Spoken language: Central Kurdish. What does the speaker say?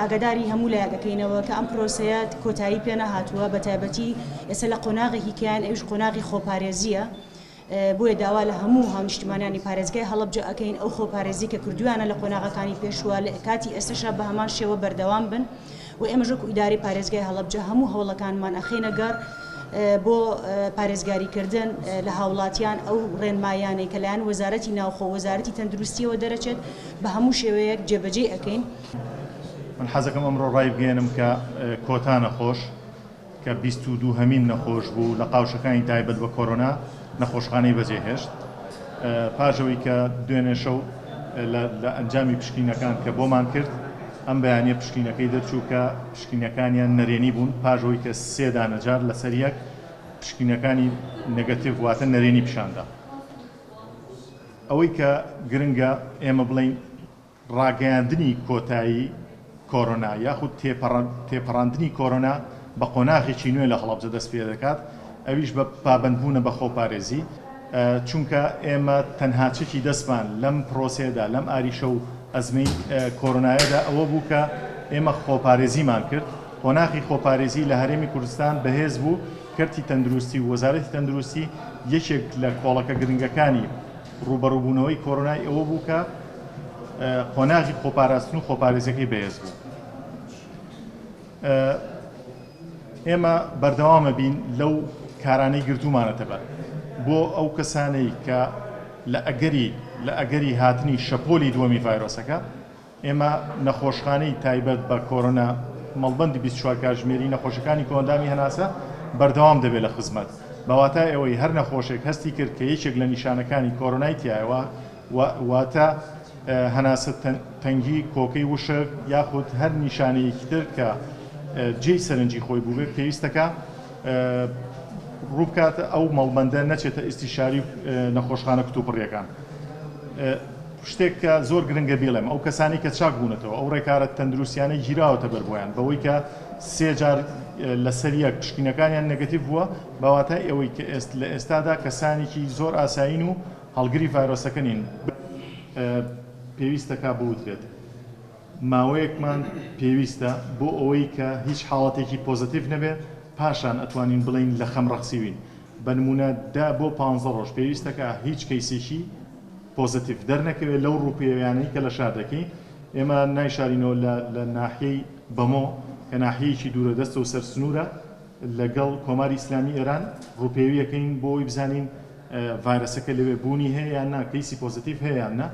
ئاگاداری هەموو لایەکەکەینەوە کە ئەم پرۆسەیە کۆتایی پێ نەهاتووە بە تایبەتی ئێستا لە قۆناغێکی کیان ئەوش قۆناغی خۆپارێزیە بۆیە داوا لە هەموو هاونیشتمانیانی پارێزگای هەڵەبجە ئەەکەین ئەو خۆپارێزی کە کردویانە لە قۆناغەکانی پێشوە لە کاتی ئێستاشا بە هەمان شێوە بەردەوام بن و ئێمەژە ئیداری پارێزگای هەڵەبجە هەموو هەوڵەکانمان ئەخینە گەڕ بۆ پارێزگاریکردن لە هاوڵاتیان ئەو ڕێنمایانەی کە لایەن وەزارەتی ناوخۆ وەزارەتی تەندروستیەوە دەرەچێت بە هەموو شێوەیەک جێبەجێ ئەەکەین. من حەزەکەم ئەمڕۆ ڕای بگەێنم کە کۆتا نەخۆش کە 22 هەمین نەخۆش بوو لە قاوشەکانی تایبەت بە کۆرۆنا نەخۆشخانەی بەجێهێشت پاشەوەی کە دوێنێ شەو لە ئەنجامی پشکینەکان کە بۆمان کرد ئەم بەیانیە پشکینەکەی دەرچوو کە پشکینەکانیان نەرێنی بوون پاشەوەی کە سێ دانەجار لەسەر یەک پشکینەکانی نێگەتیڤ واتە نەرێنی پیشاندا. ئەوەی کە گرنگە ئێمە بڵین ڕاگەیاندنی کۆتایی کۆرۆنا یاخود تێپەڕاندنی کۆرۆنا بە قۆناغێکی نوێ لە هەڵەبجە دەست پێ دەکات ئەویش بە پابەندبوونە بە خۆپارێزی چونکە ئێمە تەنها چێکی دەستمان لەم پرۆسێدا لەم ئاریشە و ئەزمەی کۆرۆنایەدا ئەوە بوو کە ئێمە خۆپارێزیمان کرد قۆناغی خۆپارێزی لە هەرێمی کوردستان بەهێز بوو کەرتی تەندروستی و وەزارەتی تەندروستی یەکێک لە کۆڵەکە گرنگەکانی ڕوبەڕووبوونەوەی کۆرۆنای ئەوە بوو کە قۆناغی خۆپاراستن و خۆپارێزیەکەی بەهێز بوو. ئێمە بەردەوامە بین لەو کارانەی گرتومانەتەبە بۆ ئەو کەسانەی کە لە ئەگەری هاتنی شەپۆلی دووەمی ڤایرۆسەکە ئێمە نەخۆشخانەی تایبەت بە کۆرۆنا مەڵبەندی 24 کاتژمێری نەخۆشەکانی کۆندامی هەناسە بەردەوام دەبێت لە خزمەت بەواتای ئەوەی هەر نەخۆشێک هەستی کرد کە یەکێک لە نیشانەکانی کۆرۆنای تایەوە واتە هەناسە تەنگی کۆکەی وشک یاخود هەر نیشانەیەکی تر کە جێی سەرنجی خۆی بوو بێت پێویستەکە ڕووبکاتە ئەو مەڵبەندە نەچێتە ئیستیشاری نەخۆشخانە کتوپڕیەکان. شتێک کە زۆر گرنگە بێڵێم ئەو کەسانی کە چاک بوونەتەوە ئەو ڕێکارە تەندروستیانەی گیراوەتە بەربۆیان بەوەی کە سێ جار لەسەر یەک پشکینەکانیان نێگەتیڤ بووە بەواتای ئەوەی کە لە ئێستادا کەسانێکی زۆر ئاسایین و هەڵگری ڤایرۆسەکە نین پێویستەکە بوترێت ماوەیەکمان پێویستە بۆ ئەوەی کە هیچ حاڵەتێکی پۆزتیڤ نەبێت پاشان ئەتوانین بڵین لە خەم ڕەخسیوین بە نمونە بۆ 15 ڕۆژ پێویستەکە هیچ کەیسێکی پۆزتیڤ دەرنەکەوێت لەو ڕووپێویانەی کە لە شاردەکەی ئێمە نایشارینەوە لە ناحیەی بەمۆ کە ناحیەیەکی دوورە دەستە و سەرسنوورە لەگەڵ کۆماری ئیسلامی ئێران ڕووپێویەکەین بۆی بزانین ڤایرۆسەکە لەوێ بوونی هەیە یان نا کەیسی پۆزتیڤ هەیە یان نا